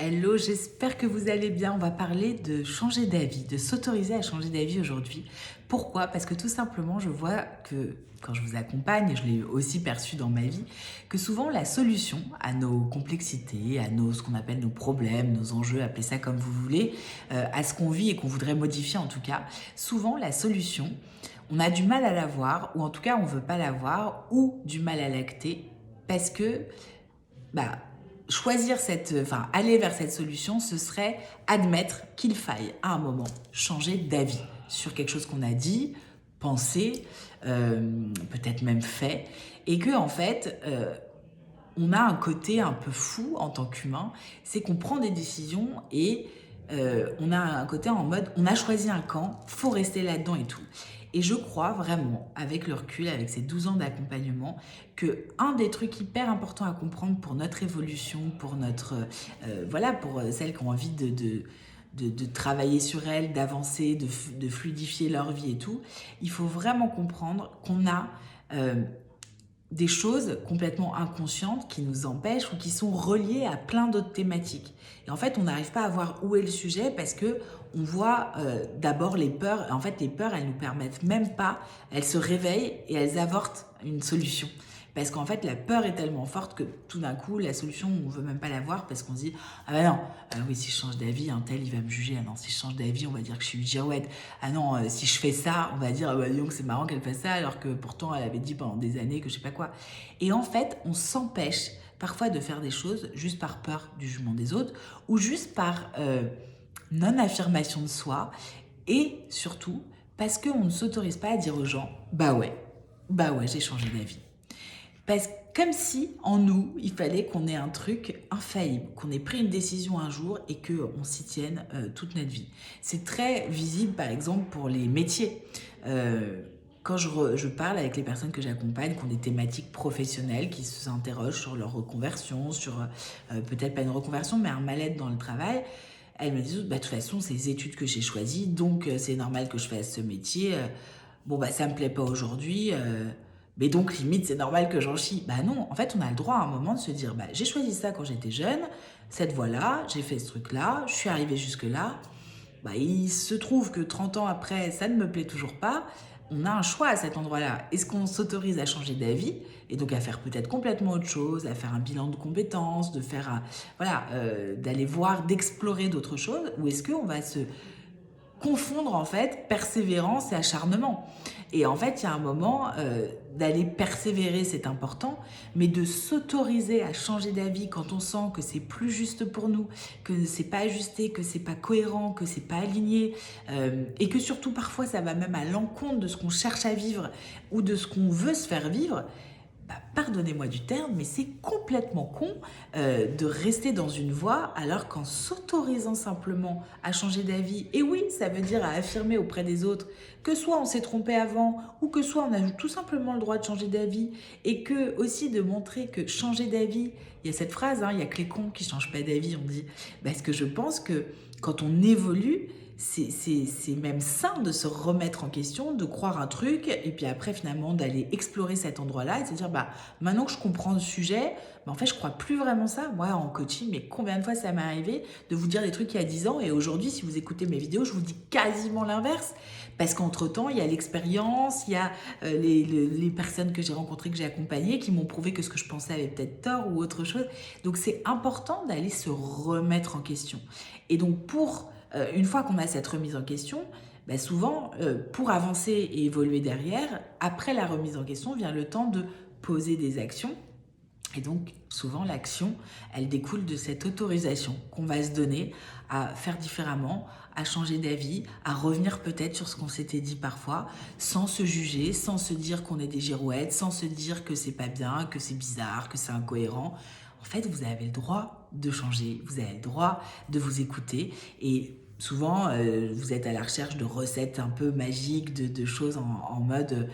Hello, j'espère que vous allez bien. On va parler de changer d'avis, de s'autoriser à changer d'avis aujourd'hui. Pourquoi? Parce que tout simplement, je vois que quand je vous accompagne, et je l'ai aussi perçu dans ma vie, que souvent la solution à nos complexités, à ce qu'on appelle nos problèmes, nos enjeux, appelez ça comme vous voulez, à ce qu'on vit et qu'on voudrait modifier en tout cas, souvent la solution, on a du mal à la voir, ou en tout cas on ne veut pas la voir, ou du mal à l'acter, parce que bah, aller vers cette solution, ce serait admettre qu'il faille à un moment changer d'avis sur quelque chose qu'on a dit, pensé, peut-être même fait, et que en fait, on a un côté un peu fou en tant qu'humain, c'est qu'on prend des décisions et on a un côté en mode on a choisi un camp, faut rester là-dedans et tout. Et je crois vraiment, avec le recul, avec ces 12 ans d'accompagnement, que un des trucs hyper importants à comprendre pour notre évolution, pour notre voilà, pour celles qui ont envie de travailler sur elles, d'avancer, de fluidifier leur vie et tout, il faut vraiment comprendre qu'on a des choses complètement inconscientes qui nous empêchent ou qui sont reliées à plein d'autres thématiques. Et en fait, on n'arrive pas à voir où est le sujet parce que on voit d'abord les peurs. En fait, les peurs, elles nous permettent même pas, elles se réveillent et elles avortent une solution. Parce qu'en fait, la peur est tellement forte que tout d'un coup, la solution, on veut même pas la voir parce qu'on se dit ah ben non, oui, si je change d'avis, un tel, il va me juger. Ah non, si je change d'avis, on va dire que je suis une girouette. Ah non, si je fais ça, on va dire, ah bah, dis donc, c'est marrant qu'elle fasse ça, alors que pourtant, elle avait dit pendant des années que je sais pas quoi. Et en fait, on s'empêche parfois de faire des choses juste par peur du jugement des autres ou juste par non-affirmation de soi et surtout parce qu'on ne s'autorise pas à dire aux gens bah ouais, j'ai changé d'avis. Parce que comme si, en nous, il fallait qu'on ait un truc infaillible, qu'on ait pris une décision un jour et qu'on s'y tienne toute notre vie. C'est très visible, par exemple, pour les métiers. Quand je parle avec les personnes que j'accompagne, qui ont des thématiques professionnelles, qui s'interrogent sur leur reconversion, sur peut-être pas une reconversion, mais un mal-être dans le travail, elles me disent, bah, de toute façon, c'est les études que j'ai choisies, donc c'est normal que je fasse ce métier. Bon, bah, ça me plaît pas aujourd'hui. Mais donc, limite, c'est normal que j'en chie. Bah non, en fait, on a le droit à un moment de se dire, bah, j'ai choisi ça quand j'étais jeune, cette voie-là, j'ai fait ce truc-là, je suis arrivée jusque-là. Bah, il se trouve que 30 ans après, ça ne me plaît toujours pas. On a un choix à cet endroit-là. Est-ce qu'on s'autorise à changer d'avis et donc à faire peut-être complètement autre chose, à faire un bilan de compétences, de faire, voilà, d'aller voir, d'explorer d'autres choses, ou est-ce qu'on va se confondre en fait persévérance et acharnement. Et en fait, il y a un moment d'aller persévérer, c'est important, mais de s'autoriser à changer d'avis quand on sent que c'est plus juste pour nous, que c'est pas ajusté, que c'est pas cohérent, que c'est pas aligné, et que surtout parfois ça va même à l'encontre de ce qu'on cherche à vivre ou de ce qu'on veut se faire vivre. Bah, pardonnez-moi du terme, mais c'est complètement con de rester dans une voie alors qu'en s'autorisant simplement à changer d'avis, et oui, ça veut dire à affirmer auprès des autres que soit on s'est trompé avant ou que soit on a tout simplement le droit de changer d'avis et que aussi de montrer que changer d'avis, il y a cette phrase, hein, il y a que les cons qui changent pas d'avis, on dit, parce que je pense que quand on évolue, c'est même sain de se remettre en question, de croire un truc, et puis après finalement d'aller explorer cet endroit-là et de se dire, bah maintenant que je comprends le sujet, bah, en fait je crois plus vraiment ça. Moi en coaching, mais combien de fois ça m'est arrivé de vous dire des trucs il y a 10 ans, et aujourd'hui si vous écoutez mes vidéos, je vous dis quasiment l'inverse, parce qu'entre-temps il y a l'expérience, il y a les personnes que j'ai rencontrées, que j'ai accompagnées, qui m'ont prouvé que ce que je pensais avait peut-être tort ou autre chose. Donc c'est important d'aller se remettre en question. Et donc pour une fois qu'on a cette remise en question, bah souvent, pour avancer et évoluer derrière, après la remise en question vient le temps de poser des actions. Et donc, souvent, l'action, elle découle de cette autorisation qu'on va se donner à faire différemment, à changer d'avis, à revenir peut-être sur ce qu'on s'était dit parfois, sans se juger, sans se dire qu'on est des girouettes, sans se dire que c'est pas bien, que c'est bizarre, que c'est incohérent. En fait, vous avez le droit de changer, vous avez le droit de vous écouter et souvent, vous êtes à la recherche de recettes un peu magiques, de choses en mode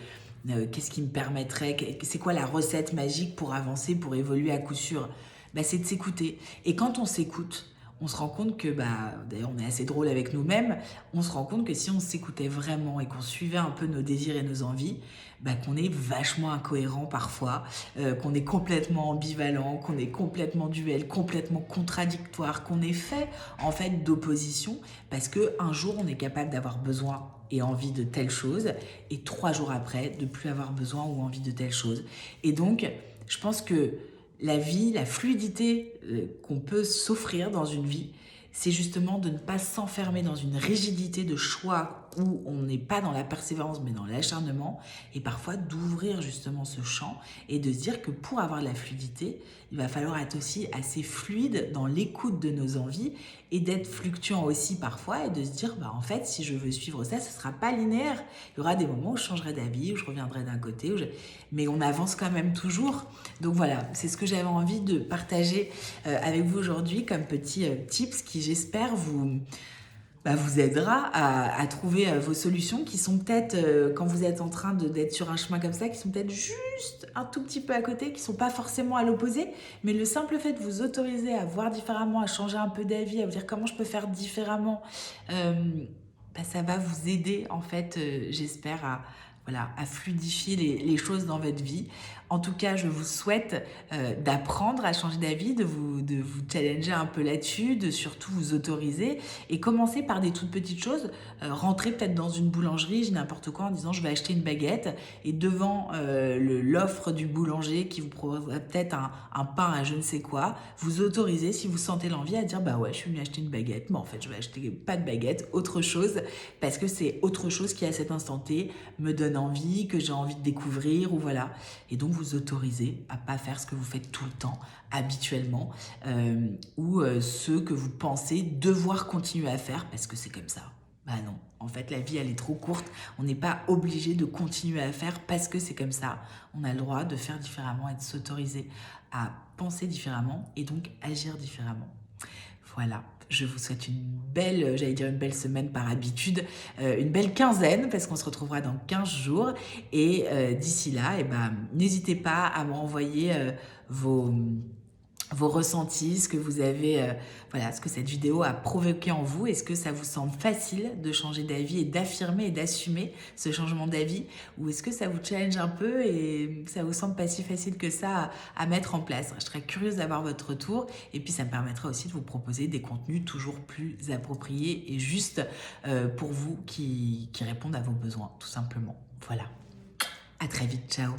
qu'est-ce qui me permettrait, c'est quoi la recette magique pour avancer, pour évoluer à coup sûr, bah, c'est de s'écouter. Et quand on s'écoute, on se rend compte que, d'ailleurs on est assez drôle avec nous-mêmes, on se rend compte que si on s'écoutait vraiment et qu'on suivait un peu nos désirs et nos envies, qu'on est vachement incohérent parfois, qu'on est complètement ambivalent, qu'on est complètement duel, complètement contradictoire, qu'on est fait en fait d'opposition parce qu'un jour on est capable d'avoir besoin et envie de telle chose et 3 jours après de plus avoir besoin ou envie de telle chose. Et donc je pense que la vie, la fluidité qu'on peut s'offrir dans une vie, c'est justement de ne pas s'enfermer dans une rigidité de choix où on n'est pas dans la persévérance mais dans l'acharnement, et parfois d'ouvrir justement ce champ et de se dire que pour avoir de la fluidité, il va falloir être aussi assez fluide dans l'écoute de nos envies et d'être fluctuant aussi parfois et de se dire en fait si je veux suivre ça, ce ne sera pas linéaire. Il y aura des moments où je changerai d'avis, où je reviendrai d'un côté, mais on avance quand même toujours. Donc voilà, c'est ce que j'avais envie de partager avec vous aujourd'hui comme petit tips qui j'espère vous aidera à trouver vos solutions qui sont peut-être, quand vous êtes en train d'être sur un chemin comme ça, qui sont peut-être juste un tout petit peu à côté, qui ne sont pas forcément à l'opposé, mais le simple fait de vous autoriser à voir différemment, à changer un peu d'avis, à vous dire comment je peux faire différemment, ça va vous aider en fait, j'espère, à fluidifier les choses dans votre vie. En tout cas, je vous souhaite d'apprendre à changer d'avis, de vous challenger un peu là-dessus, de surtout vous autoriser et commencer par des toutes petites choses. Rentrer peut-être dans une boulangerie, j'ai n'importe quoi, en disant je vais acheter une baguette et devant l'offre du boulanger qui vous proposera peut-être un pain à je ne sais quoi, vous autorisez, si vous sentez l'envie, à dire ouais, je suis venu acheter une baguette, mais en fait je vais acheter pas de baguette, autre chose, parce que c'est autre chose qui à cet instant T me donne envie, que j'ai envie de découvrir, ou voilà. Et donc vous autorisez à pas faire ce que vous faites tout le temps, habituellement, ou ce que vous pensez devoir continuer à faire parce que c'est comme ça. Non, en fait la vie elle est trop courte, on n'est pas obligé de continuer à faire parce que c'est comme ça. On a le droit de faire différemment et de s'autoriser à penser différemment et donc agir différemment. Voilà, je vous souhaite une belle, j'allais dire une belle semaine par habitude, une belle quinzaine parce qu'on se retrouvera dans 15 jours et d'ici là, n'hésitez pas à me renvoyer vos ressentis, ce que vous avez, ce que cette vidéo a provoqué en vous. Est-ce que ça vous semble facile de changer d'avis et d'affirmer et d'assumer ce changement d'avis, ou est-ce que ça vous challenge un peu et ça vous semble pas si facile que ça à mettre en place? Je serais curieuse d'avoir votre retour et puis ça me permettra aussi de vous proposer des contenus toujours plus appropriés et justes pour vous qui répondent à vos besoins tout simplement. Voilà, à très vite, ciao.